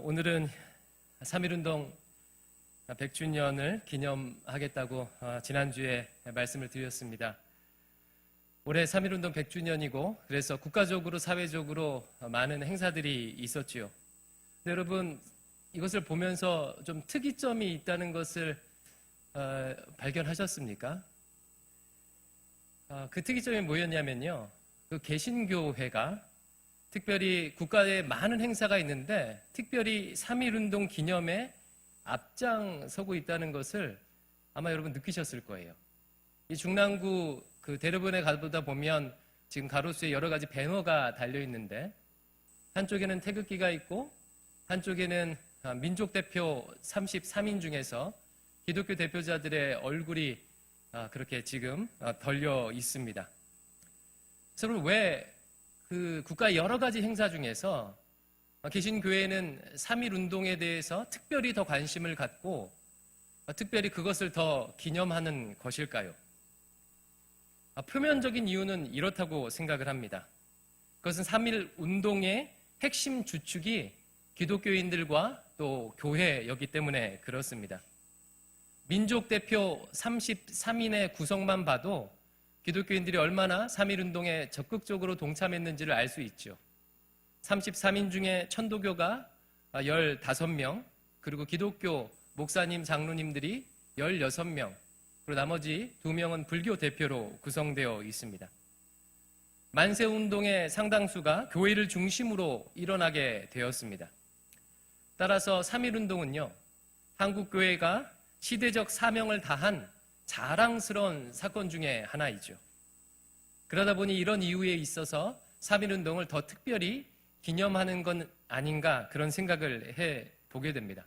오늘은 3.1운동 100주년을 기념하겠다고 지난주에 말씀을 드렸습니다. 올해 3.1운동 100주년이고 그래서 국가적으로 사회적으로 많은 행사들이 있었지요. 근데 여러분 이것을 보면서 좀 특이점이 있다는 것을 발견하셨습니까? 그 특이점이 뭐였냐면요. 그 개신교회가 특별히 국가에 많은 행사가 있는데 특별히 3.1운동 기념에 앞장서고 있다는 것을 아마 여러분 느끼셨을 거예요. 이 중랑구 그 대로변에 가보다 보면 지금 가로수에 여러 가지 배너가 달려 있는데 한쪽에는 태극기가 있고 한쪽에는 민족대표 33인 중에서 기독교 대표자들의 얼굴이 그렇게 지금 덜려 있습니다. 그래서 왜 그 국가의 여러 가지 행사 중에서 개신교회는 3.1운동에 대해서 특별히 더 관심을 갖고 특별히 그것을 더 기념하는 것일까요? 표면적인 이유는 이렇다고 생각을 합니다. 그것은 3.1운동의 핵심 주축이 기독교인들과 또 교회였기 때문에 그렇습니다. 민족대표 33인의 구성만 봐도 기독교인들이 얼마나 3.1운동에 적극적으로 동참했는지를 알 수 있죠. 33인 중에 천도교가 15명, 그리고 기독교 목사님, 장로님들이 16명, 그리고 나머지 2명은 불교 대표로 구성되어 있습니다. 만세운동의 상당수가 교회를 중심으로 일어나게 되었습니다. 따라서 3.1운동은요, 한국교회가 시대적 사명을 다한 자랑스러운 사건 중에 하나이죠. 그러다 보니 이런 이유에 있어서 3.1운동을 더 특별히 기념하는 건 아닌가 그런 생각을 해보게 됩니다.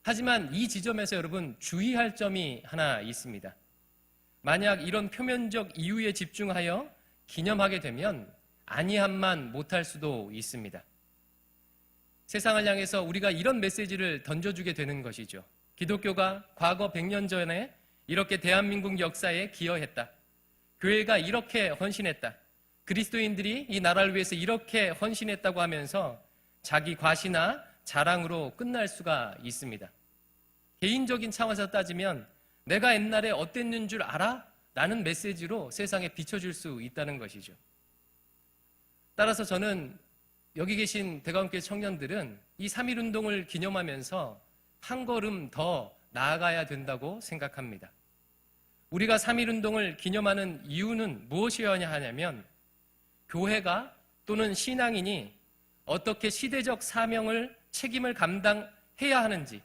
하지만 이 지점에서 여러분 주의할 점이 하나 있습니다. 만약 이런 표면적 이유에 집중하여 기념하게 되면 아니함만 못할 수도 있습니다. 세상을 향해서 우리가 이런 메시지를 던져주게 되는 것이죠. 기독교가 과거 100년 전에 이렇게 대한민국 역사에 기여했다. 교회가 이렇게 헌신했다. 그리스도인들이 이 나라를 위해서 이렇게 헌신했다고 하면서 자기 과시나 자랑으로 끝날 수가 있습니다. 개인적인 차원에서 따지면 내가 옛날에 어땠는 줄 알아? 라는 메시지로 세상에 비춰줄 수 있다는 것이죠. 따라서 저는 여기 계신 대가원교회 청년들은 이 3.1운동을 기념하면서 한 걸음 더 나아가야 된다고 생각합니다. 우리가 3.1운동을 기념하는 이유는 무엇이어야 하냐면 교회가 또는 신앙인이 어떻게 시대적 사명을 책임을 감당해야 하는지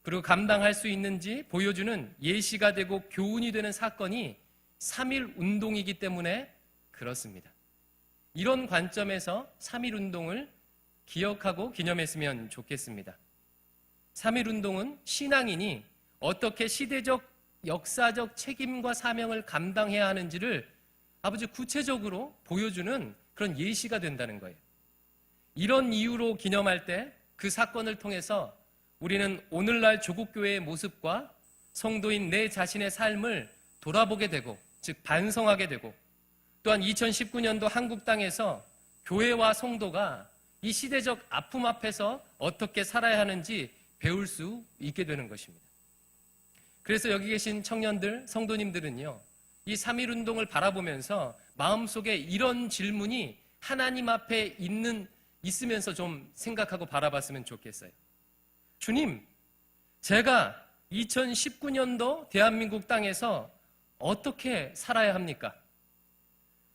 그리고 감당할 수 있는지 보여주는 예시가 되고 교훈이 되는 사건이 3.1운동이기 때문에 그렇습니다. 이런 관점에서 3.1운동을 기억하고 기념했으면 좋겠습니다. 3.1운동은 신앙인이 어떻게 시대적 역사적 책임과 사명을 감당해야 하는지를 아주 구체적으로 보여주는 그런 예시가 된다는 거예요. 이런 이유로 기념할 때 그 사건을 통해서 우리는 오늘날 조국교회의 모습과 성도인 내 자신의 삶을 돌아보게 되고 즉 반성하게 되고 또한 2019년도 한국 땅에서 교회와 성도가 이 시대적 아픔 앞에서 어떻게 살아야 하는지 배울 수 있게 되는 것입니다. 그래서 여기 계신 청년들, 성도님들은요, 이 3.1운동을 바라보면서 마음속에 이런 질문이 하나님 앞에 있으면서 좀 생각하고 바라봤으면 좋겠어요. 주님, 제가 2019년도 대한민국 땅에서 어떻게 살아야 합니까?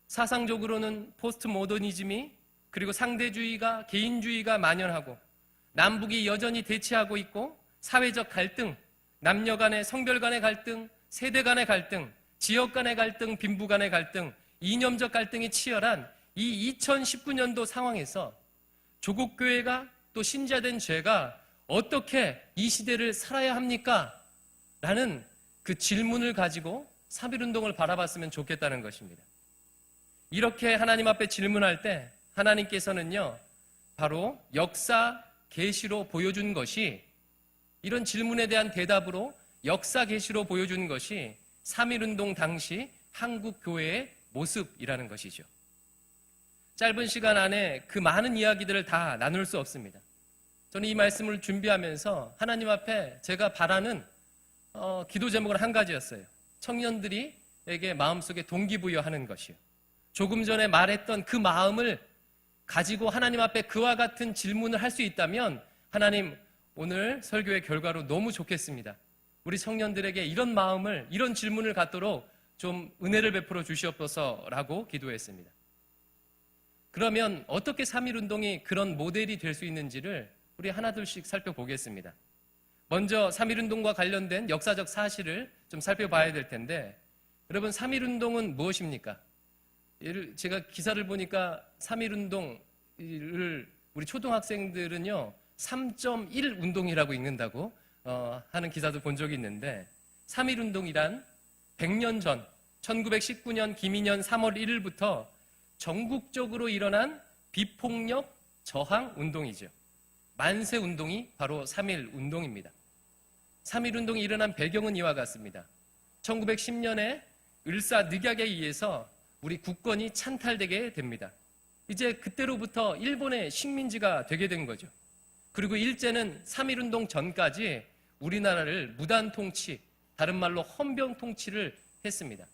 사상적으로는 포스트 모더니즘이 그리고 상대주의가 개인주의가 만연하고 남북이 여전히 대치하고 있고 사회적 갈등, 남녀 간의 성별 간의 갈등, 세대 간의 갈등, 지역 간의 갈등, 빈부 간의 갈등, 이념적 갈등이 치열한 이 2019년도 상황에서 조국교회가 또 신자된 죄가 어떻게 이 시대를 살아야 합니까? 라는 그 질문을 가지고 3.1운동을 바라봤으면 좋겠다는 것입니다. 이렇게 하나님 앞에 질문할 때 하나님께서는요, 바로 역사 계시로 보여준 것이 이런 질문에 대한 대답으로 역사 계시로 보여준 것이 3.1운동 당시 한국 교회의 모습이라는 것이죠. 짧은 시간 안에 그 많은 이야기들을 다 나눌 수 없습니다. 저는 이 말씀을 준비하면서 하나님 앞에 제가 바라는 기도 제목은 한 가지였어요. 청년들이에게 마음속에 동기부여하는 것이요. 조금 전에 말했던 그 마음을 가지고 하나님 앞에 그와 같은 질문을 할 수 있다면 하나님, 오늘 설교의 결과로 너무 좋겠습니다. 우리 청년들에게 이런 마음을, 이런 질문을 갖도록 좀 은혜를 베풀어 주시옵소서라고 기도했습니다. 그러면 어떻게 3.1운동이 그런 모델이 될 수 있는지를 우리 하나둘씩 살펴보겠습니다. 먼저 3.1운동과 관련된 역사적 사실을 좀 살펴봐야 될 텐데, 여러분 3.1운동은 무엇입니까? 제가 기사를 보니까 3.1운동을 우리 초등학생들은요 3.1 운동이라고 읽는다고 하는 기사도 본 적이 있는데, 3.1운동이란 100년 전 1919년 김인년 3월 1일부터 전국적으로 일어난 비폭력 저항 운동이죠. 만세 운동이 바로 3.1 운동입니다. 3.1 운동이 일어난 배경은 이와 같습니다. 1910년에 을사늑약에 의해서 우리 국권이 찬탈되게 됩니다. 이제 그때로부터 일본의 식민지가 되게 된 거죠. 그리고 일제는 3.1 운동 전까지 우리나라를 무단 통치, 다른 말로 헌병 통치를 했습니다.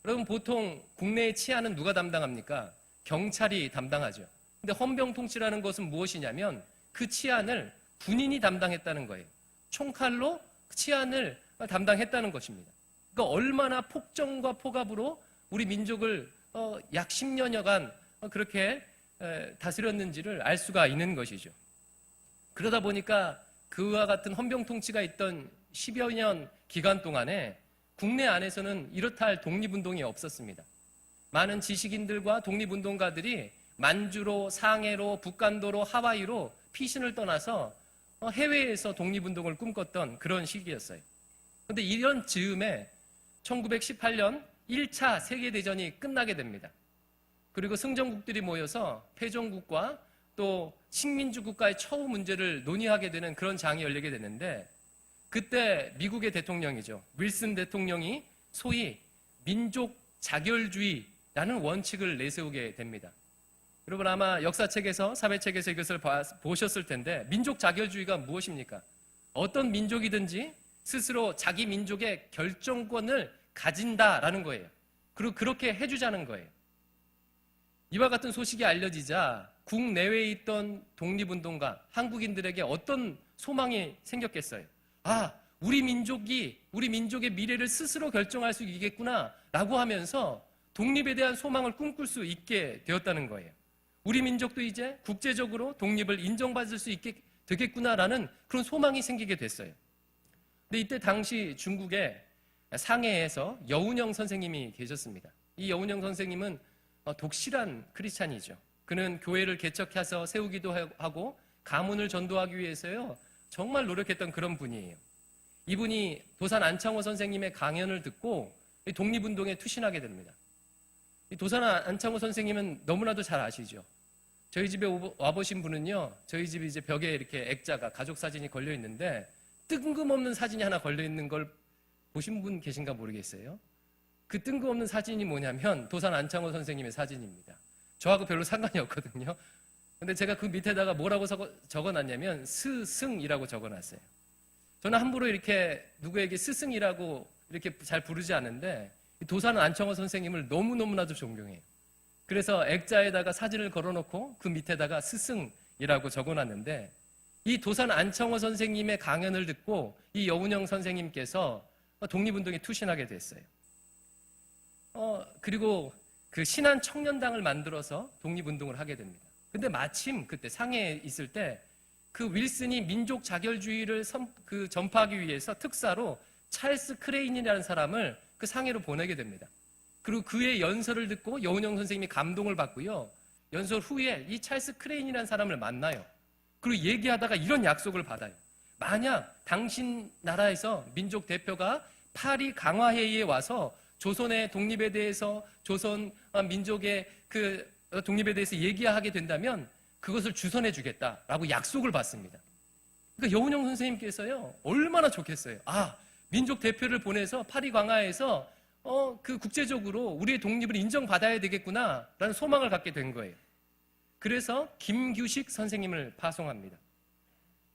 여러분, 보통 국내의 치안은 누가 담당합니까? 경찰이 담당하죠. 근데 헌병 통치라는 것은 무엇이냐면 그 치안을 군인이 담당했다는 거예요. 총칼로 치안을 담당했다는 것입니다. 그러니까 얼마나 폭정과 폭압으로 우리 민족을 약 10년여간 그렇게 다스렸는지를 알 수가 있는 것이죠. 그러다 보니까 그와 같은 헌병 통치가 있던 10여 년 기간 동안에 국내 안에서는 이렇다 할 독립운동이 없었습니다. 많은 지식인들과 독립운동가들이 만주로, 상해로, 북간도로, 하와이로 피신을 떠나서 해외에서 독립운동을 꿈꿨던 그런 시기였어요. 그런데 이런 즈음에 1918년 1차 세계대전이 끝나게 됩니다. 그리고 승전국들이 모여서 패전국과 또 식민주 국가의 처우 문제를 논의하게 되는 그런 장이 열리게 되는데, 그때 미국의 대통령이죠. 윌슨 대통령이 소위 민족 자결주의라는 원칙을 내세우게 됩니다. 여러분 아마 역사책에서, 사회책에서 이것을 보셨을 텐데, 민족 자결주의가 무엇입니까? 어떤 민족이든지 스스로 자기 민족의 결정권을 가진다라는 거예요. 그리고 그렇게 해주자는 거예요. 이와 같은 소식이 알려지자 국내외에 있던 독립운동가, 한국인들에게 어떤 소망이 생겼겠어요? 아, 우리 민족의 미래를 스스로 결정할 수 있겠구나 라고 하면서 독립에 대한 소망을 꿈꿀 수 있게 되었다는 거예요. 우리 민족도 이제 국제적으로 독립을 인정받을 수 있게 되겠구나라는 그런 소망이 생기게 됐어요. 근데 이때 당시 중국의 상해에서 여운형 선생님이 계셨습니다. 이 여운형 선생님은 독실한 크리스찬이죠. 그는 교회를 개척해서 세우기도 하고 가문을 전도하기 위해서요 정말 노력했던 그런 분이에요. 이분이 도산 안창호 선생님의 강연을 듣고 독립운동에 투신하게 됩니다. 이 도산 안창호 선생님은 너무나도 잘 아시죠. 저희 집에 와보신 분은요, 저희 집이 이제 벽에 이렇게 액자가, 가족 사진이 걸려 있는데 뜬금없는 사진이 하나 걸려 있는 걸 보신 분 계신가 모르겠어요. 그 뜬금없는 사진이 뭐냐면 도산 안창호 선생님의 사진입니다. 저하고 별로 상관이 없거든요. 근데 제가 그 밑에다가 뭐라고 적어놨냐면 스승이라고 적어놨어요. 저는 함부로 이렇게 누구에게 스승이라고 이렇게 잘 부르지 않는데 도산 안창호 선생님을 너무너무나도 존경해요. 그래서 액자에다가 사진을 걸어놓고 그 밑에다가 스승이라고 적어놨는데, 이 도산 안창호 선생님의 강연을 듣고 이 여운형 선생님께서 독립운동에 투신하게 됐어요. 그리고 그 신한 청년당을 만들어서 독립운동을 하게 됩니다. 근데 마침 그때 상해에 있을 때 그 윌슨이 민족 자결주의를 전파하기 위해서 특사로 찰스 크레인이라는 사람을 그 상해로 보내게 됩니다. 그리고 그의 연설을 듣고 여운형 선생님이 감동을 받고요. 연설 후에 이 찰스 크레인이라는 사람을 만나요. 그리고 얘기하다가 이런 약속을 받아요. 만약 당신 나라에서 민족 대표가 파리 강화회의에 와서 조선의 독립에 대해서, 조선 민족의 그 독립에 대해서 얘기하게 된다면 그것을 주선해 주겠다라고 약속을 받습니다. 그러니까 여운형 선생님께서요 얼마나 좋겠어요. 아, 민족 대표를 보내서 파리 강화에서 그 국제적으로 우리의 독립을 인정받아야 되겠구나라는 소망을 갖게 된 거예요. 그래서 김규식 선생님을 파송합니다.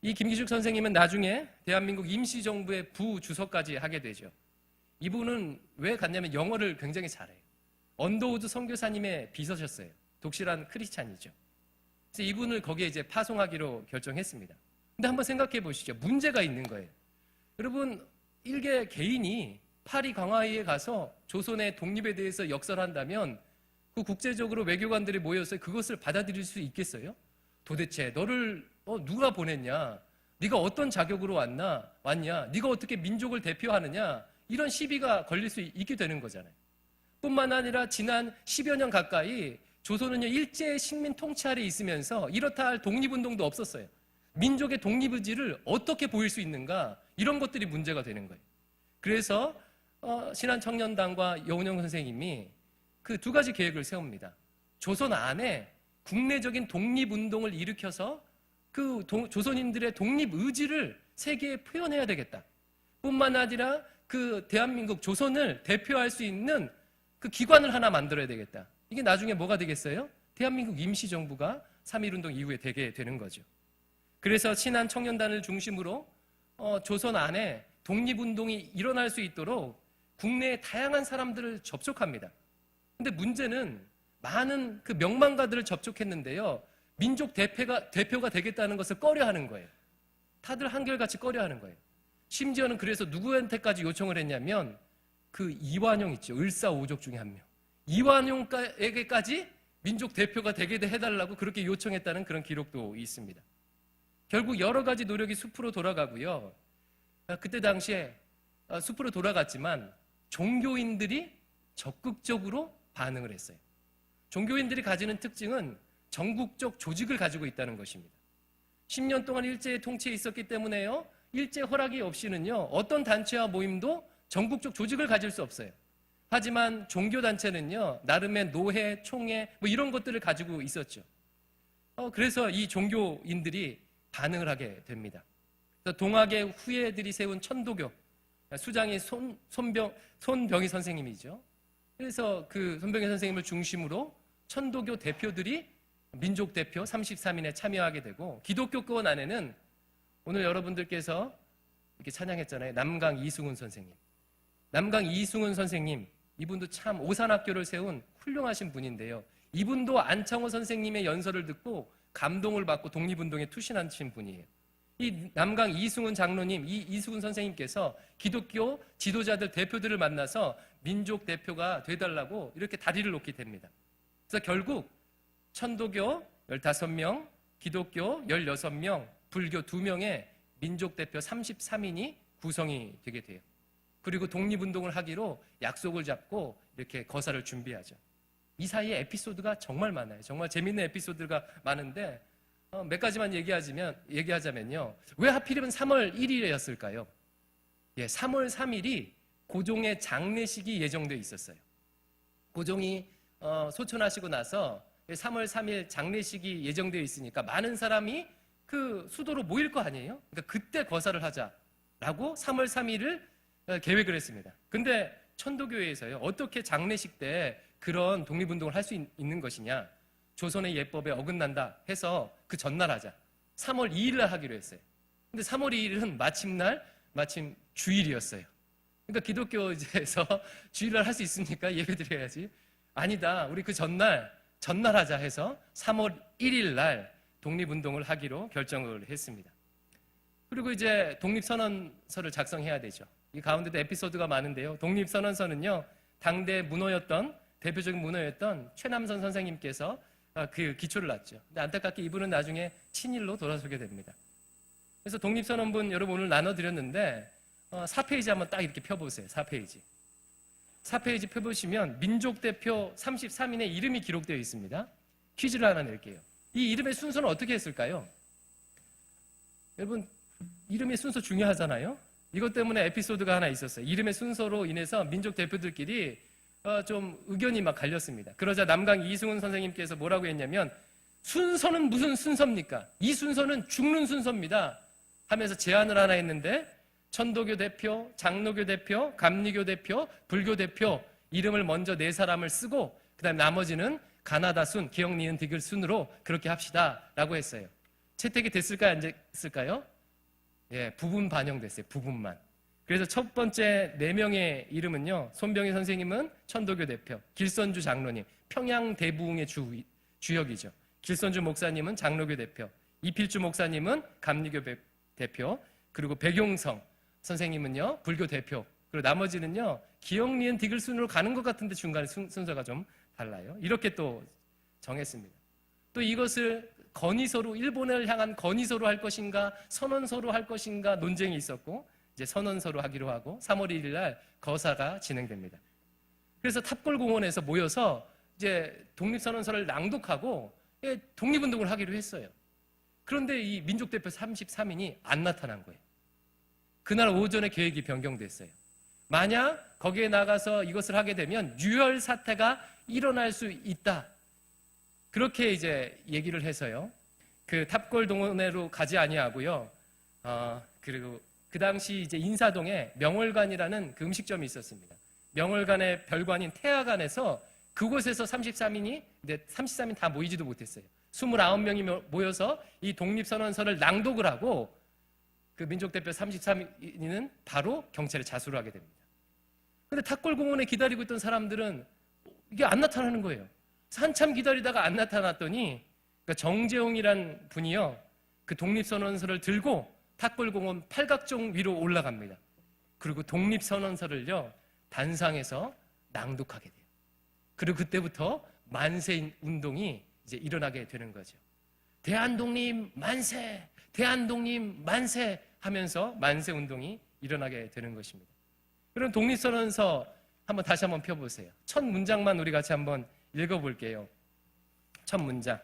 이 김기죽 선생님은 나중에 대한민국 임시정부의 부주석까지 하게 되죠. 이분은 왜 갔냐면 영어를 굉장히 잘해요. 언더우드 선교사님의 비서셨어요. 독실한 크리스찬이죠. 그래서 이분을 거기에 이제 파송하기로 결정했습니다. 근데 한번 생각해 보시죠. 문제가 있는 거예요. 여러분, 일개 개인이 파리 광화회에 가서 조선의 독립에 대해서 역설한다면 그 국제적으로 외교관들이 모여서 그것을 받아들일 수 있겠어요? 도대체 너를 누가 보냈냐? 네가 어떤 자격으로 왔냐? 네가 어떻게 민족을 대표하느냐? 이런 시비가 걸릴 수 있게 되는 거잖아요. 뿐만 아니라 지난 10여 년 가까이 조선은요, 일제 식민 통치 아래 있으면서 이렇다 할 독립운동도 없었어요. 민족의 독립의지를 어떻게 보일 수 있는가? 이런 것들이 문제가 되는 거예요. 그래서 신한청년단과 여운형 선생님이 그 두 가지 계획을 세웁니다. 조선 안에 국내적인 독립운동을 일으켜서 그 조선인들의 독립의지를 세계에 표현해야 되겠다. 뿐만 아니라 그 대한민국 조선을 대표할 수 있는 그 기관을 하나 만들어야 되겠다. 이게 나중에 뭐가 되겠어요? 대한민국 임시정부가 3.1운동 이후에 되게 되는 거죠. 그래서 신한청년단을 중심으로 조선 안에 독립운동이 일어날 수 있도록 국내의 다양한 사람들을 접촉합니다. 근데 문제는 많은 그 명망가들을 접촉했는데요. 민족 대표가 되겠다는 것을 꺼려하는 거예요. 다들 한결같이 꺼려하는 거예요. 심지어는 그래서 누구한테까지 요청을 했냐면 그 이완용 있죠. 을사오족 중에 한 명. 이완용에게까지 민족 대표가 되게 해달라고 그렇게 요청했다는 그런 기록도 있습니다. 결국 여러 가지 노력이 숲으로 돌아가고요. 그때 당시에 숲으로 돌아갔지만 종교인들이 적극적으로 반응을 했어요. 종교인들이 가지는 특징은 전국적 조직을 가지고 있다는 것입니다. 10년 동안 일제의 통치에 있었기 때문에요. 일제 허락이 없이는요. 어떤 단체와 모임도 전국적 조직을 가질 수 없어요. 하지만 종교단체는요. 나름의 노회, 총회 뭐 이런 것들을 가지고 있었죠. 그래서 이 종교인들이 반응을 하게 됩니다. 동학의 후예들이 세운 천도교, 수장이 손병희 선생님이죠. 그래서 그 손병희 선생님을 중심으로 천도교 대표들이 민족 대표 33인에 참여하게 되고 기독교권 안에는 오늘 여러분들께서 이렇게 찬양했잖아요. 남강 이승훈 선생님. 남강 이승훈 선생님, 이분도 참 오산학교를 세운 훌륭하신 분인데요. 이분도 안창호 선생님의 연설을 듣고 감동을 받고 독립운동에 투신하신 분이에요. 이 남강 이승훈 장로님, 이 이승훈 선생님께서 기독교 지도자들 대표들을 만나서 민족 대표가 되달라고 이렇게 다리를 놓게 됩니다. 그래서 결국 천도교 15명, 기독교 16명, 불교 2명의 민족 대표 33인이 구성이 되게 돼요. 그리고 독립운동을 하기로 약속을 잡고 이렇게 거사를 준비하죠. 이 사이에 에피소드가 정말 많아요. 정말 재밌는 에피소드가 많은데 몇 가지만 얘기하자면요. 왜 하필이면 3월 1일이었을까요? 3월 3일이 고종의 장례식이 예정되어 있었어요. 고종이 소천하시고 나서 3월 3일 장례식이 예정되어 있으니까 많은 사람이 그 수도로 모일 거 아니에요? 그러니까 그때 거사를 하자라고 3월 3일을 계획을 했습니다. 근데 천도교회에서요. 어떻게 장례식 때 그런 독립운동을 할 수 있는 것이냐? 조선의 예법에 어긋난다 해서 그 전날 하자. 3월 2일 날 하기로 했어요. 근데 3월 2일은 마침 주일이었어요. 그러니까 기독교에서 주일날 할 수 있습니까? 예배드려야지. 아니다. 우리 그 전날 하자 해서 3월 1일 날 독립운동을 하기로 결정을 했습니다. 그리고 이제 독립선언서를 작성해야 되죠. 이 가운데도 에피소드가 많은데요. 독립선언서는요. 당대 대표적인 문호였던 최남선 선생님께서 그 기초를 놨죠. 근데 안타깝게 이분은 나중에 친일로 돌아서게 됩니다. 그래서 독립선언문 여러분 오늘 나눠드렸는데 4페이지 한번 딱 이렇게 펴보세요. 4페이지 펴보시면 민족대표 33인의 이름이 기록되어 있습니다. 퀴즈를 하나 낼게요. 이 이름의 순서는 어떻게 했을까요? 여러분 이름의 순서 중요하잖아요. 이것 때문에 에피소드가 하나 있었어요. 이름의 순서로 인해서 민족 대표들끼리 좀 의견이 막 갈렸습니다. 그러자 남강 이승훈 선생님께서 뭐라고 했냐면 순서는 무슨 순서입니까? 이 순서는 죽는 순서입니다 하면서 제안을 하나 했는데 천도교 대표, 장로교 대표, 감리교 대표, 불교 대표 이름을 먼저 4사람을 쓰고 그 다음에 나머지는 가나다 순, 기억, 니은, 디귿 순으로 그렇게 합시다 라고 했어요. 채택이 됐을까요? 안 됐을까요? 부분 반영됐어요. 부분만. 그래서 첫 번째 4명의 이름은요. 손병희 선생님은 천도교 대표, 길선주 장로님, 평양 대부흥의 주역이죠. 길선주 목사님은 장로교 대표, 이필주 목사님은 감리교 대표, 그리고 백용성 선생님은요 불교 대표, 그리고 나머지는요 기역, 니은, 디귿 순으로 가는 것 같은데 중간에 순서가 좀 달라요. 이렇게 또 정했습니다. 또 이것을 건의서로, 일본을 향한 건의서로 할 것인가 선언서로 할 것인가 논쟁이 있었고, 이제 선언서로 하기로 하고 3월 1일 날 거사가 진행됩니다. 그래서 탑골공원에서 모여서 이제 독립선언서를 낭독하고 독립운동을 하기로 했어요. 그런데 이 민족대표 33인이 안 나타난 거예요. 그날 오전에 계획이 변경됐어요. 만약 거기에 나가서 이것을 하게 되면 유혈 사태가 일어날 수 있다. 그렇게 이제 얘기를 해서요. 그 탑골 동원회로 가지 아니하고요. 그리고 그 당시 이제 인사동에 명월관이라는 그 음식점이 있었습니다. 명월관의 별관인 태화관에서 그곳에서 33인이, 근데 33인 다 모이지도 못했어요. 29명이 모여서 이 독립선언서를 낭독을 하고 그 민족대표 33인은 바로 경찰에 자수를 하게 됩니다. 근데 탑골공원에 기다리고 있던 사람들은 이게 안 나타나는 거예요. 한참 기다리다가 안 나타났더니 그러니까 정재홍이란 분이요. 그 독립선언서를 들고 탑골공원 팔각정 위로 올라갑니다. 그리고 독립선언서를요. 단상에서 낭독하게 돼요. 그리고 그때부터 만세 운동이 이제 일어나게 되는 거죠. 대한독립 만세! 대한독립 만세! 하면서 만세 운동이 일어나게 되는 것입니다. 그럼 독립선언서 다시 한번 펴보세요. 첫 문장만 우리 같이 한번 읽어볼게요. 첫 문장.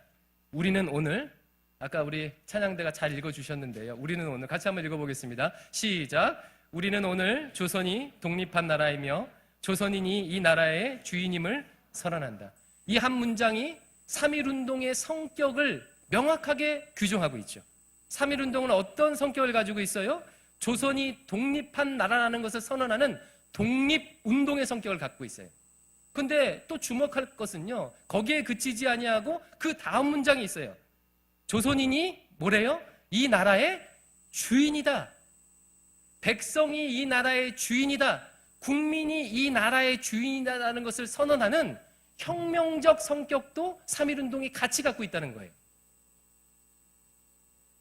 우리는 오늘, 아까 우리 찬양대가 잘 읽어주셨는데요. 우리는 오늘 같이 한번 읽어보겠습니다. 시작. 우리는 오늘 조선이 독립한 나라이며 조선인이 이 나라의 주인임을 선언한다. 이 한 문장이 3.1운동의 성격을 명확하게 규정하고 있죠. 3.1운동은 어떤 성격을 가지고 있어요? 조선이 독립한 나라라는 것을 선언하는 독립운동의 성격을 갖고 있어요. 근데 또 주목할 것은요, 거기에 그치지 아니하고 그 다음 문장이 있어요. 조선인이 뭐래요? 이 나라의 주인이다. 백성이 이 나라의 주인이다. 국민이 이 나라의 주인이다라는 것을 선언하는 혁명적 성격도 3.1운동이 같이 갖고 있다는 거예요.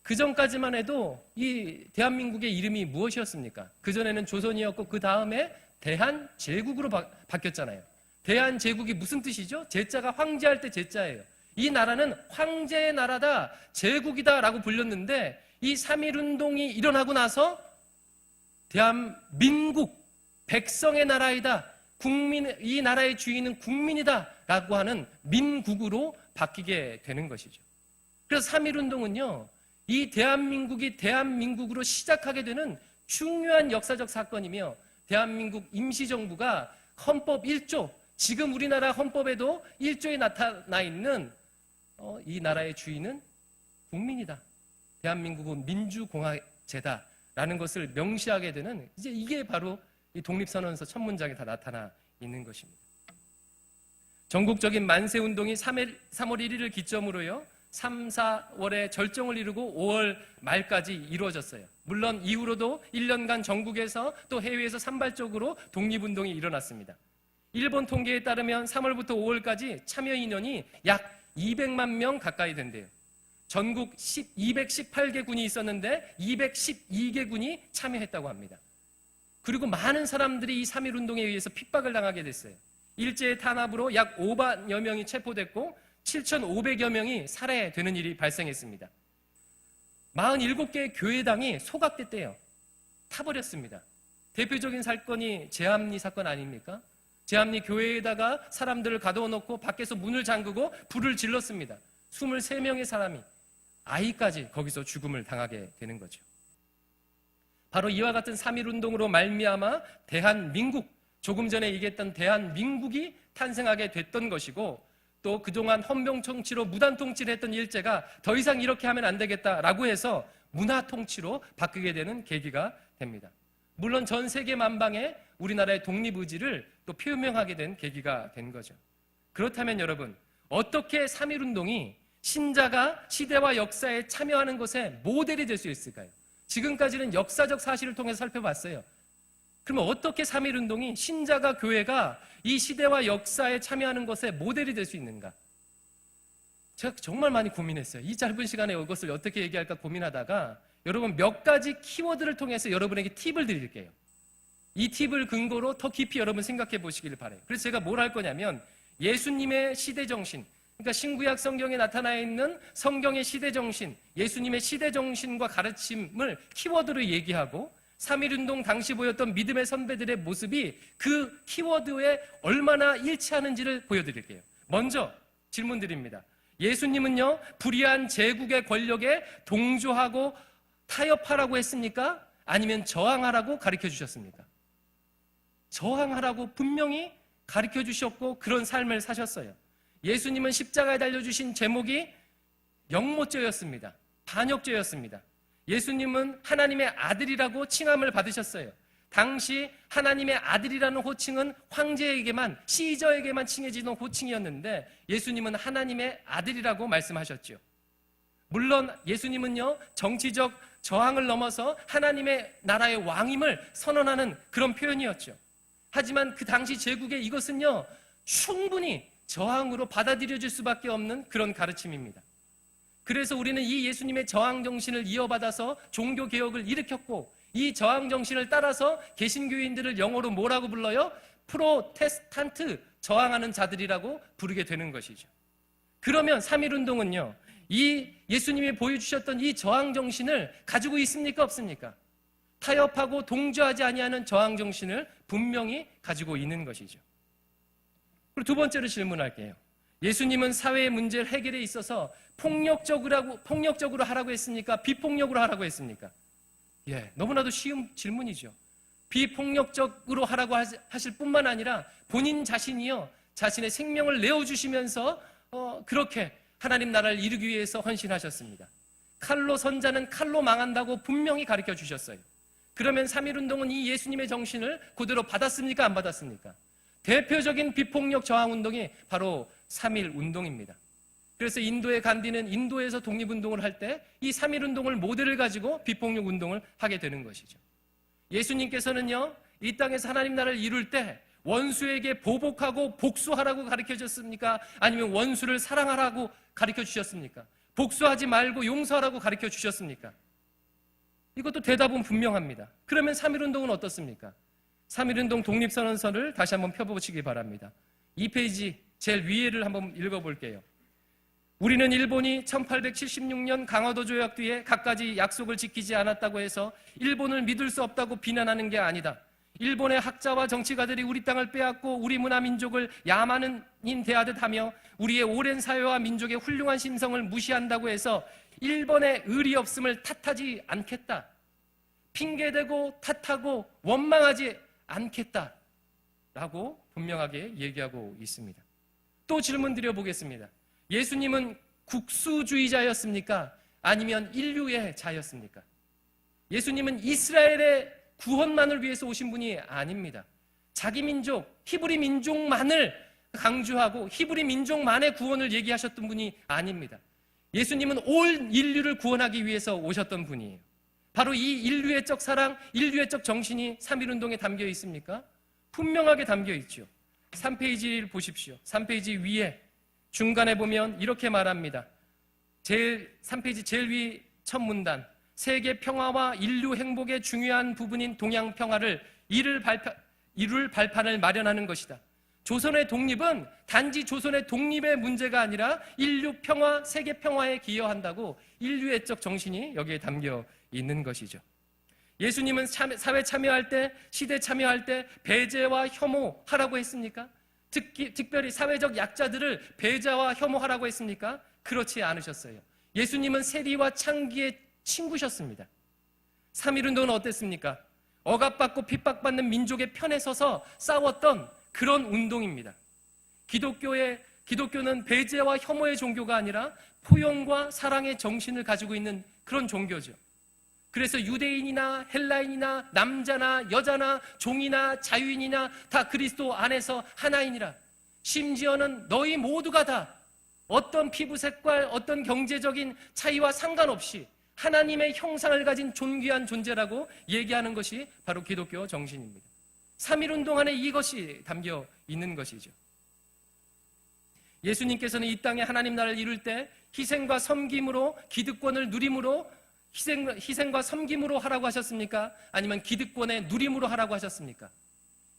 그 전까지만 해도 이 대한민국의 이름이 무엇이었습니까? 그전에는 조선이었고 그 다음에 대한제국으로 바뀌었잖아요. 대한제국이 무슨 뜻이죠? 제자가 황제할 때 제자예요. 이 나라는 황제의 나라다, 제국이다 라고 불렸는데 이 3.1운동이 일어나고 나서 대한민국, 백성의 나라이다, 이 나라의 주인은 국민이다 라고 하는 민국으로 바뀌게 되는 것이죠. 그래서 3.1운동은요, 이 대한민국이 대한민국으로 시작하게 되는 중요한 역사적 사건이며 대한민국 임시정부가 헌법 1조, 지금 우리나라 헌법에도 1조에 나타나 있는 이 나라의 주인은 국민이다. 대한민국은 민주공화제다라는 것을 명시하게 되는 이제 이게 바로 이 독립선언서 첫 문장에 다 나타나 있는 것입니다. 전국적인 만세운동이 3월 1일을 기점으로요. 3, 4월에 절정을 이루고 5월 말까지 이루어졌어요. 물론 이후로도 1년간 전국에서 또 해외에서 산발적으로 독립운동이 일어났습니다. 일본 통계에 따르면 3월부터 5월까지 참여 인원이 약 200만 명 가까이 된대요. 전국 218개 군이 있었는데 212개 군이 참여했다고 합니다. 그리고 많은 사람들이 이 3.1운동에 의해서 핍박을 당하게 됐어요. 일제의 탄압으로 약 5만여 명이 체포됐고 7,500여 명이 살해되는 일이 발생했습니다. 47개의 교회당이 소각됐대요. 타버렸습니다. 대표적인 사건이 제암리 사건 아닙니까? 제암리 교회에다가 사람들을 가둬놓고 밖에서 문을 잠그고 불을 질렀습니다. 23명의 사람이, 아이까지 거기서 죽음을 당하게 되는 거죠. 바로 이와 같은 3.1운동으로 말미암아 대한민국, 조금 전에 얘기했던 대한민국이 탄생하게 됐던 것이고, 또 그동안 헌병통치로 무단통치를 했던 일제가 더 이상 이렇게 하면 안 되겠다라고 해서 문화통치로 바뀌게 되는 계기가 됩니다. 물론 전 세계 만방에 우리나라의 독립의지를 또 표명하게 된 계기가 된 거죠. 그렇다면 여러분, 어떻게 3.1운동이 신자가 시대와 역사에 참여하는 것에 모델이 될 수 있을까요? 지금까지는 역사적 사실을 통해서 살펴봤어요. 그러면 어떻게 3.1운동이 신자가 교회가 이 시대와 역사에 참여하는 것에 모델이 될 수 있는가? 제가 정말 많이 고민했어요. 이 짧은 시간에 이것을 어떻게 얘기할까 고민하다가 여러분 몇 가지 키워드를 통해서 여러분에게 팁을 드릴게요. 이 팁을 근거로 더 깊이 여러분 생각해 보시길 바라요. 그래서 제가 뭘 할 거냐면 예수님의 시대정신, 그러니까 신구약 성경에 나타나 있는 성경의 시대정신, 예수님의 시대정신과 가르침을 키워드로 얘기하고 3.1운동 당시 보였던 믿음의 선배들의 모습이 그 키워드에 얼마나 일치하는지를 보여드릴게요. 먼저 질문 드립니다. 예수님은요, 불의한 제국의 권력에 동조하고 타협하라고 했습니까? 아니면 저항하라고 가르쳐 주셨습니까? 저항하라고 분명히 가르쳐 주셨고 그런 삶을 사셨어요. 예수님은 십자가에 달려주신 제목이 영모죄였습니다. 반역죄였습니다. 예수님은 하나님의 아들이라고 칭함을 받으셨어요. 당시 하나님의 아들이라는 호칭은 황제에게만, 시저에게만 칭해지는 호칭이었는데 예수님은 하나님의 아들이라고 말씀하셨죠. 물론 예수님은요, 정치적 저항을 넘어서 하나님의 나라의 왕임을 선언하는 그런 표현이었죠. 하지만 그 당시 제국의 이것은요, 충분히 저항으로 받아들여질 수밖에 없는 그런 가르침입니다. 그래서 우리는 이 예수님의 저항 정신을 이어받아서 종교 개혁을 일으켰고, 이 저항 정신을 따라서 개신교인들을 영어로 뭐라고 불러요? 프로테스탄트, 저항하는 자들이라고 부르게 되는 것이죠. 그러면 3.1운동은요, 이 예수님이 보여주셨던 이 저항 정신을 가지고 있습니까? 없습니까? 타협하고 동조하지 아니하는 저항 정신을 분명히 가지고 있는 것이죠. 그리고 두 번째로 질문할게요. 예수님은 사회의 문제를 해결에 있어서 폭력적으로 하라고 했습니까? 비폭력으로 하라고 했습니까? 너무나도 쉬운 질문이죠. 비폭력적으로 하라고 하실 뿐만 아니라 본인 자신이요, 자신의 생명을 내어주시면서 그렇게 하나님 나라를 이루기 위해서 헌신하셨습니다. 칼로 선자는 칼로 망한다고 분명히 가르쳐 주셨어요. 그러면 3.1운동은 이 예수님의 정신을 그대로 받았습니까? 안 받았습니까? 대표적인 비폭력 저항운동이 바로 3.1운동입니다. 그래서 인도의 간디는 인도에서 독립운동을 할 때 이 3.1운동을 모델을 가지고 비폭력 운동을 하게 되는 것이죠. 예수님께서는요, 이 땅에서 하나님 나라를 이룰 때 원수에게 보복하고 복수하라고 가르쳐 주셨습니까? 아니면 원수를 사랑하라고 가르쳐 주셨습니까? 복수하지 말고 용서하라고 가르쳐 주셨습니까? 이것도 대답은 분명합니다. 그러면 3.1운동은 어떻습니까? 3.1운동 독립선언서를 다시 한번 펴보시기 바랍니다. 2페이지 제일 위에를 한번 읽어볼게요. 우리는 일본이 1876년 강화도 조약 뒤에 갖가지 약속을 지키지 않았다고 해서 일본을 믿을 수 없다고 비난하는 게 아니다. 일본의 학자와 정치가들이 우리 땅을 빼앗고 우리 문화 민족을 야만인 대하듯 하며 우리의 오랜 사회와 민족의 훌륭한 심성을 무시한다고 해서 일본의 의리 없음을 탓하지 않겠다. 핑계대고 탓하고 원망하지 않겠다. 라고 분명하게 얘기하고 있습니다. 또 질문 드려보겠습니다. 예수님은 국수주의자였습니까? 아니면 인류의 자였습니까? 예수님은 이스라엘의 구원만을 위해서 오신 분이 아닙니다. 자기 민족, 히브리 민족만을 강조하고 히브리 민족만의 구원을 얘기하셨던 분이 아닙니다. 예수님은 온 인류를 구원하기 위해서 오셨던 분이에요. 바로 이 인류애적 사랑, 인류애적 정신이 3.1운동에 담겨 있습니까? 분명하게 담겨 있죠. 3페이지를 보십시오. 3페이지 위에 중간에 보면 이렇게 말합니다. 3페이지 제일 위 첫 문단. 세계 평화와 인류 행복의 중요한 부분인 동양 평화를 이룰 발판을 마련하는 것이다. 조선의 독립은 단지 조선의 독립의 문제가 아니라 인류 평화, 세계 평화에 기여한다고 인류애적 정신이 여기에 담겨 있는 것이죠. 예수님은 사회 참여할 때, 시대 참여할 때 배제와 혐오하라고 했습니까? 특별히 사회적 약자들을 배제와 혐오하라고 했습니까? 그렇지 않으셨어요. 예수님은 세리와 창기의 친구셨습니다. 3.1운동은 어땠습니까? 억압받고 핍박받는 민족의 편에 서서 싸웠던 그런 운동입니다. 기독교는 배제와 혐오의 종교가 아니라 포용과 사랑의 정신을 가지고 있는 그런 종교죠. 그래서 유대인이나 헬라인이나 남자나 여자나 종이나 자유인이나 다 그리스도 안에서 하나이니라. 심지어는 너희 모두가 다 어떤 피부색깔, 어떤 경제적인 차이와 상관없이 하나님의 형상을 가진 존귀한 존재라고 얘기하는 것이 바로 기독교 정신입니다. 3.1운동 안에 이것이 담겨 있는 것이죠. 예수님께서는 이 땅에 하나님 나라를 이룰 때 희생과 섬김으로 기득권을 누림으로 희생과 섬김으로 하라고 하셨습니까? 아니면 기득권의 누림으로 하라고 하셨습니까?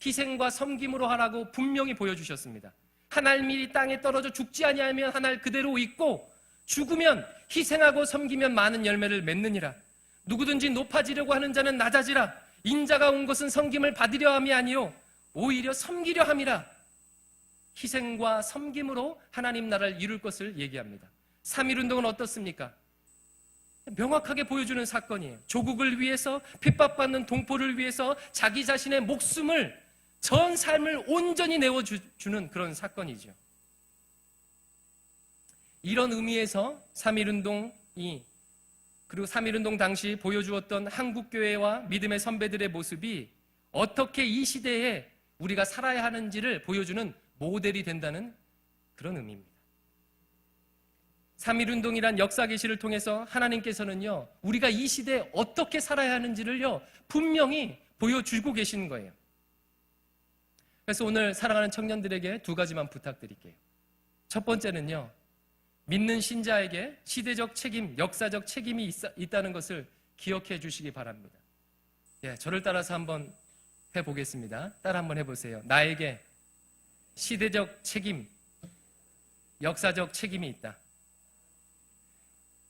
희생과 섬김으로 하라고 분명히 보여주셨습니다. 한 알밀이 땅에 떨어져 죽지 아니하면 한 알 그대로 있고 죽으면 희생하고 섬기면 많은 열매를 맺느니라. 누구든지 높아지려고 하는 자는 낮아지라. 인자가 온 것은 섬김을 받으려 함이 아니요 오히려 섬기려 함이라. 희생과 섬김으로 하나님 나라를 이룰 것을 얘기합니다. 3.1운동은 어떻습니까? 명확하게 보여주는 사건이에요. 조국을 위해서, 핍박받는 동포를 위해서 자기 자신의 목숨을, 전 삶을 온전히 내어주는 그런 사건이죠. 이런 의미에서 3.1운동이, 그리고 3.1운동 당시 보여주었던 한국교회와 믿음의 선배들의 모습이 어떻게 이 시대에 우리가 살아야 하는지를 보여주는 모델이 된다는 그런 의미입니다. 3.1운동이란 역사 계시를 통해서 하나님께서는요, 우리가 이 시대에 어떻게 살아야 하는지를요, 분명히 보여주고 계시는 거예요. 그래서 오늘 사랑하는 청년들에게 두 가지만 부탁드릴게요. 첫 번째는요, 믿는 신자에게 시대적 책임, 역사적 책임이 있다는 것을 기억해 주시기 바랍니다. 예, 저를 따라서 한번 해보겠습니다. 따라 한번 해보세요. 나에게 시대적 책임, 역사적 책임이 있다.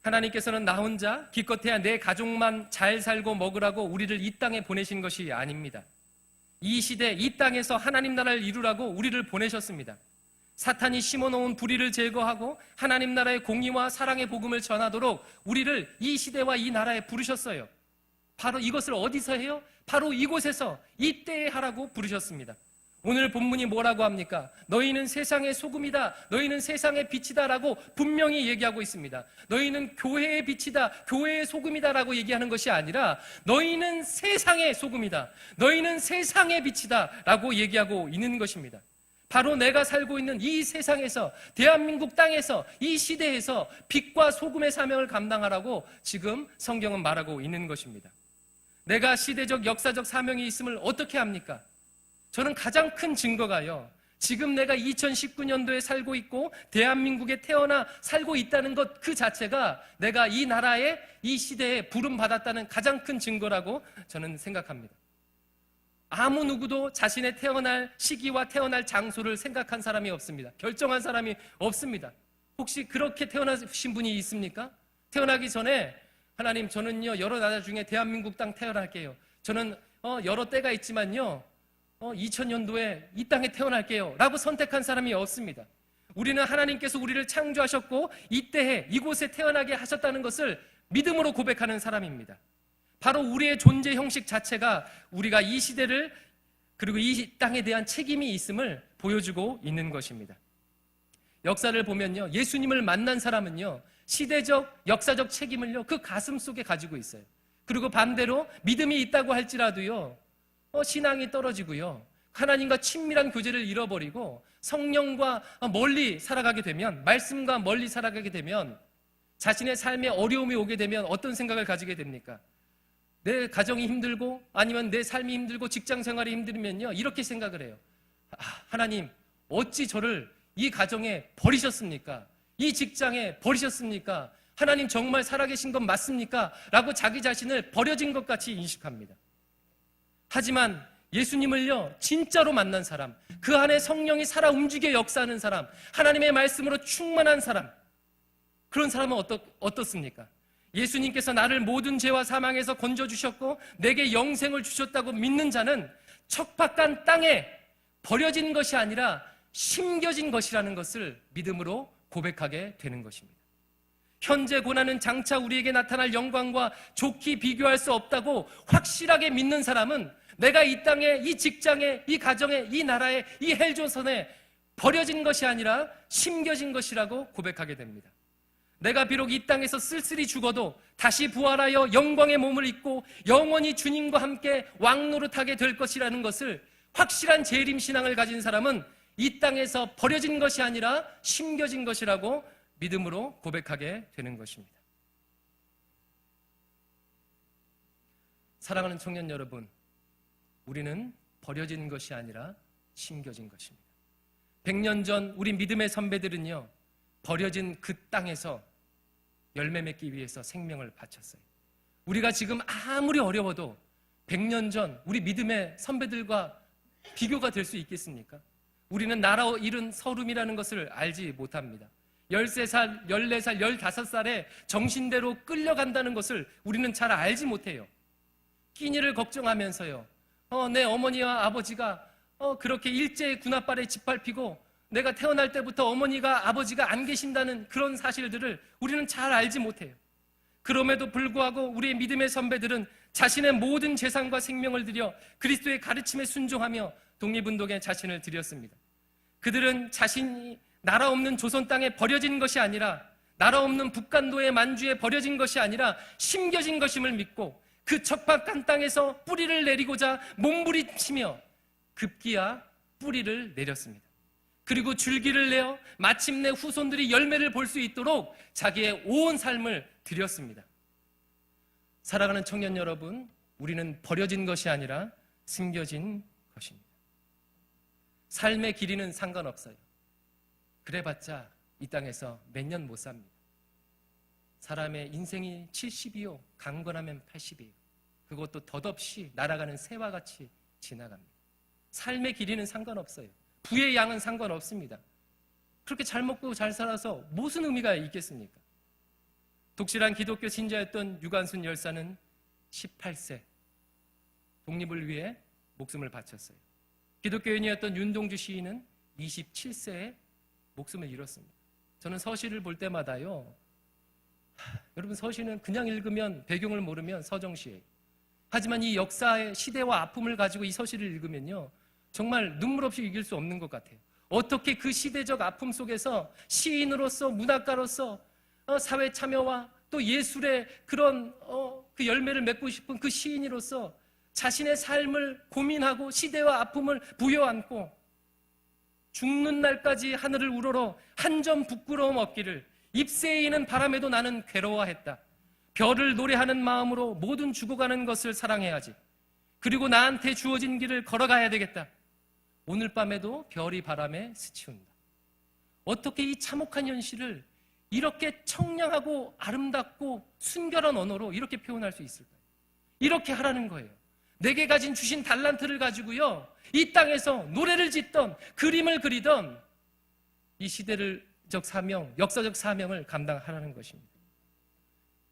하나님께서는 나 혼자 기껏해야 내 가족만 잘 살고 먹으라고 우리를 이 땅에 보내신 것이 아닙니다. 이 시대, 이 땅에서 하나님 나라를 이루라고 우리를 보내셨습니다. 사탄이 심어놓은 불의를 제거하고 하나님 나라의 공의와 사랑의 복음을 전하도록 우리를 이 시대와 이 나라에 부르셨어요. 바로 이것을 어디서 해요? 바로 이곳에서, 이때에 하라고 부르셨습니다. 오늘 본문이 뭐라고 합니까? 너희는 세상의 소금이다, 너희는 세상의 빛이다 라고 분명히 얘기하고 있습니다. 너희는 교회의 빛이다, 교회의 소금이다 라고 얘기하는 것이 아니라 너희는 세상의 소금이다, 너희는 세상의 빛이다 라고 얘기하고 있는 것입니다. 바로 내가 살고 있는 이 세상에서, 대한민국 땅에서, 이 시대에서 빛과 소금의 사명을 감당하라고 지금 성경은 말하고 있는 것입니다. 내가 시대적 역사적 사명이 있음을 어떻게 합니까? 저는 가장 큰 증거가요, 지금 내가 2019년도에 살고 있고 대한민국에 태어나 살고 있다는 것 그 자체가 내가 이 나라에, 이 시대에 부름받았다는 가장 큰 증거라고 저는 생각합니다. 아무 누구도 자신의 태어날 시기와 태어날 장소를 생각한 사람이 없습니다. 결정한 사람이 없습니다. 혹시 그렇게 태어나신 분이 있습니까? 태어나기 전에 하나님, 저는요 여러 나라 중에 대한민국 땅 태어날게요. 저는 여러 때가 있지만요 2000년도에 이 땅에 태어날게요 라고 선택한 사람이 없습니다. 우리는 하나님께서 우리를 창조하셨고 이때에 이곳에 태어나게 하셨다는 것을 믿음으로 고백하는 사람입니다. 바로 우리의 존재 형식 자체가 우리가 이 시대를, 그리고 이 땅에 대한 책임이 있음을 보여주고 있는 것입니다. 역사를 보면요, 예수님을 만난 사람은요 시대적 역사적 책임을요 그 가슴 속에 가지고 있어요. 그리고 반대로 믿음이 있다고 할지라도요 신앙이 떨어지고요, 하나님과 친밀한 교제를 잃어버리고 성령과 멀리 살아가게 되면, 말씀과 멀리 살아가게 되면, 자신의 삶에 어려움이 오게 되면 어떤 생각을 가지게 됩니까? 내 가정이 힘들고 아니면 내 삶이 힘들고 직장 생활이 힘들면요 이렇게 생각을 해요. 하나님, 어찌 저를 이 가정에 버리셨습니까? 이 직장에 버리셨습니까? 하나님, 정말 살아계신 건 맞습니까? 라고 자기 자신을 버려진 것 같이 인식합니다. 하지만 예수님을요 진짜로 만난 사람, 그 안에 성령이 살아 움직여 역사하는 사람, 하나님의 말씀으로 충만한 사람, 그런 사람은 어떻습니까? 예수님께서 나를 모든 죄와 사망에서 건져주셨고 내게 영생을 주셨다고 믿는 자는 척박한 땅에 버려진 것이 아니라 심겨진 것이라는 것을 믿음으로 고백하게 되는 것입니다. 현재 고난은 장차 우리에게 나타날 영광과 좋게 비교할 수 없다고 확실하게 믿는 사람은 내가 이 땅에, 이 직장에, 이 가정에, 이 나라에, 이 헬조선에 버려진 것이 아니라 심겨진 것이라고 고백하게 됩니다. 내가 비록 이 땅에서 쓸쓸히 죽어도 다시 부활하여 영광의 몸을 입고 영원히 주님과 함께 왕노릇하게 될 것이라는 것을, 확실한 재림 신앙을 가진 사람은 이 땅에서 버려진 것이 아니라 심겨진 것이라고 믿음으로 고백하게 되는 것입니다. 사랑하는 청년 여러분, 우리는 버려진 것이 아니라 심겨진 것입니다. 100년 전 우리 믿음의 선배들은요, 버려진 그 땅에서 열매 맺기 위해서 생명을 바쳤어요. 우리가 지금 아무리 어려워도 100년 전 우리 믿음의 선배들과 비교가 될 수 있겠습니까? 우리는 나라 잃은 서름이라는 것을 알지 못합니다. 13살, 14살, 15살에 정신대로 끌려간다는 것을 우리는 잘 알지 못해요. 끼니를 걱정하면서요, 내 어머니와 아버지가 그렇게 일제히 군홧발에 짓밟히고 내가 태어날 때부터 어머니가 아버지가 안 계신다는 그런 사실들을 우리는 잘 알지 못해요. 그럼에도 불구하고 우리의 믿음의 선배들은 자신의 모든 재산과 생명을 들여 그리스도의 가르침에 순종하며 독립운동에 자신을 들였습니다. 그들은 자신이 나라 없는 조선 땅에 버려진 것이 아니라, 나라 없는 북간도의 만주에 버려진 것이 아니라 심겨진 것임을 믿고 그 척박한 땅에서 뿌리를 내리고자 몸부림치며 급기야 뿌리를 내렸습니다. 그리고 줄기를 내어 마침내 후손들이 열매를 볼 수 있도록 자기의 온 삶을 드렸습니다. 사랑하는 청년 여러분, 우리는 버려진 것이 아니라 숨겨진 것입니다. 삶의 길이는 상관없어요. 그래봤자 이 땅에서 몇 년 못 삽니다. 사람의 인생이 70이요, 강건하면 80이에요. 그것도 덧없이 날아가는 새와 같이 지나갑니다. 삶의 길이는 상관없어요. 부의 양은 상관없습니다. 그렇게 잘 먹고 잘 살아서 무슨 의미가 있겠습니까? 독실한 기독교 신자였던 유관순 열사는 18세 독립을 위해 목숨을 바쳤어요. 기독교인이었던 윤동주 시인은 27세에 목숨을 잃었습니다. 저는 서시를 볼 때마다요, 여러분, 서시는 그냥 읽으면, 배경을 모르면 서정시예요. 하지만 이 역사의 시대와 아픔을 가지고 이 서시를 읽으면요, 정말 눈물 없이 이길 수 없는 것 같아요. 어떻게 그 시대적 아픔 속에서 시인으로서, 문학가로서 사회 참여와 또 예술의 그런 그 열매를 맺고 싶은 그 시인으로서 자신의 삶을 고민하고 시대와 아픔을 부여안고 죽는 날까지 하늘을 우러러 한 점 부끄러움 없기를, 잎새에 이는 바람에도 나는 괴로워했다. 별을 노래하는 마음으로 모든 죽어가는 것을 사랑해야지. 그리고 나한테 주어진 길을 걸어가야 되겠다. 오늘 밤에도 별이 바람에 스치운다. 어떻게 이 참혹한 현실을 이렇게 청량하고 아름답고 순결한 언어로 이렇게 표현할 수 있을까요? 이렇게 하라는 거예요. 내게 가진 주신 달란트를 가지고요, 이 땅에서 노래를 짓던, 그림을 그리던 이 시대적 사명, 역사적 사명을 감당하라는 것입니다.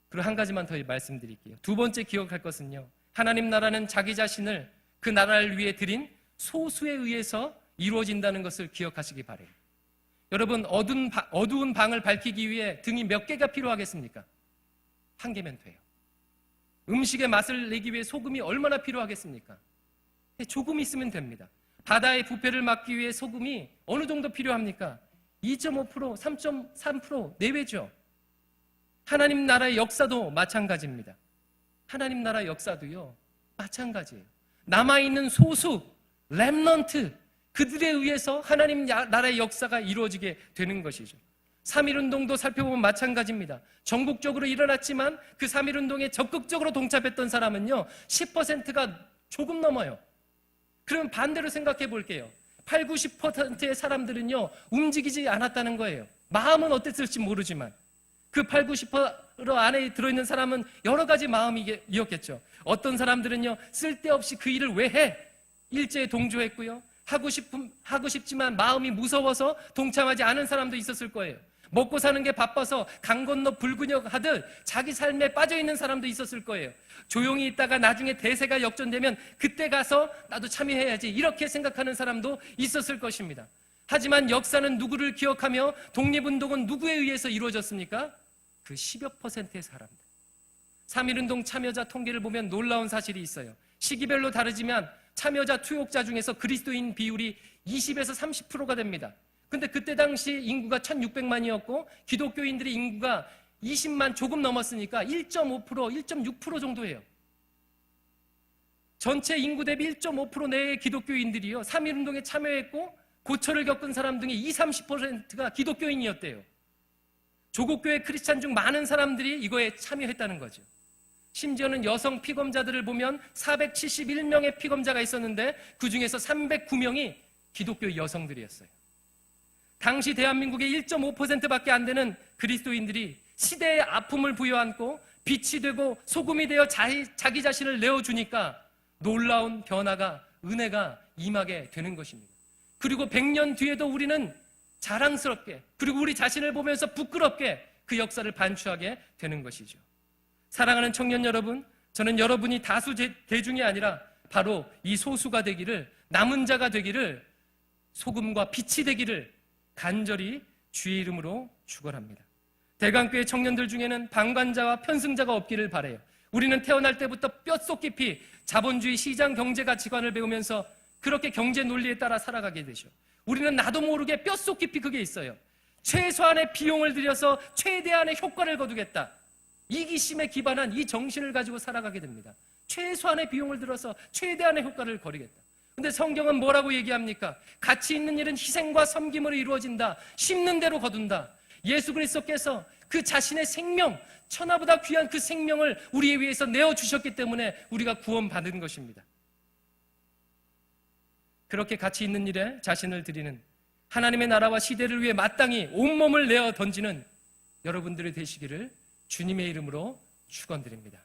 그리고 한 가지만 더 말씀드릴게요. 두 번째 기억할 것은요, 하나님 나라는 자기 자신을 그 나라를 위해 드린 소수에 의해서 이루어진다는 것을 기억하시기 바래요. 여러분, 어두운 방을 밝히기 위해 등이 몇 개가 필요하겠습니까? 한 개면 돼요. 음식의 맛을 내기 위해 소금이 얼마나 필요하겠습니까? 조금 있으면 됩니다. 바다의 부패를 막기 위해 소금이 어느 정도 필요합니까? 2.5%, 3.3% 내외죠. 하나님 나라의 역사도 마찬가지입니다. 하나님 나라 역사도요, 마찬가지예요. 남아있는 소수, 렘넌트, 그들에 의해서 하나님 나라의 역사가 이루어지게 되는 것이죠. 3.1운동도 살펴보면 마찬가지입니다. 전국적으로 일어났지만 그 3.1운동에 적극적으로 동참했던 사람은요, 10%가 조금 넘어요. 그러면 반대로 생각해 볼게요. 8, 90%의 사람들은요, 움직이지 않았다는 거예요. 마음은 어땠을지 모르지만 그 8, 90% 안에 들어있는 사람은 여러 가지 마음이었겠죠. 어떤 사람들은요, 쓸데없이 그 일을 왜 해? 일제에 동조했고요. 하고 싶지만 마음이 무서워서 동참하지 않은 사람도 있었을 거예요. 먹고 사는 게 바빠서 강 건너 불근역 하듯 자기 삶에 빠져있는 사람도 있었을 거예요. 조용히 있다가 나중에 대세가 역전되면 그때 가서 나도 참여해야지, 이렇게 생각하는 사람도 있었을 것입니다. 하지만 역사는 누구를 기억하며 독립운동은 누구에 의해서 이루어졌습니까? 그 10여 %의 사람들. 3.1운동 참여자 통계를 보면 놀라운 사실이 있어요. 시기별로 다르지만 참여자 투옥자 중에서 그리스도인 비율이 20에서 30%가 됩니다. 근데 그때 당시 인구가 1600만이었고 기독교인들의 인구가 20만 조금 넘었으니까 1.5%, 1.6% 정도예요. 전체 인구 대비 1.5% 내의 기독교인들이요, 3.1운동에 참여했고 고초를 겪은 사람 중에 20, 30%가 기독교인이었대요. 조국교회 크리스찬 중 많은 사람들이 이거에 참여했다는 거죠. 심지어는 여성 피검자들을 보면 471명의 피검자가 있었는데 그 중에서 309명이 기독교 여성들이었어요. 당시 대한민국의 1.5%밖에 안 되는 그리스도인들이 시대의 아픔을 부여안고 빛이 되고 소금이 되어 자기 자신을 내어주니까 놀라운 변화가, 은혜가 임하게 되는 것입니다. 그리고 100년 뒤에도 우리는 자랑스럽게, 그리고 우리 자신을 보면서 부끄럽게 그 역사를 반추하게 되는 것이죠. 사랑하는 청년 여러분, 저는 여러분이 다수 대중이 아니라 바로 이 소수가 되기를, 남은 자가 되기를, 소금과 빛이 되기를 간절히 주의 이름으로 축원합니다. 대강교회 청년들 중에는 방관자와 편승자가 없기를 바라요. 우리는 태어날 때부터 뼛속 깊이 자본주의 시장 경제 가치관을 배우면서 그렇게 경제 논리에 따라 살아가게 되죠. 우리는 나도 모르게 뼛속 깊이 그게 있어요. 최소한의 비용을 들여서 최대한의 효과를 거두겠다. 이기심에 기반한 이 정신을 가지고 살아가게 됩니다. 최소한의 비용을 들어서 최대한의 효과를 거두겠다. 근데 성경은 뭐라고 얘기합니까? 가치 있는 일은 희생과 섬김으로 이루어진다. 심는 대로 거둔다. 예수 그리스도께서 그 자신의 생명, 천하보다 귀한 그 생명을 우리에 위해서 내어주셨기 때문에 우리가 구원받은 것입니다. 그렇게 가치 있는 일에 자신을 드리는, 하나님의 나라와 시대를 위해 마땅히 온몸을 내어 던지는 여러분들이 되시기를 주님의 이름으로 축원드립니다.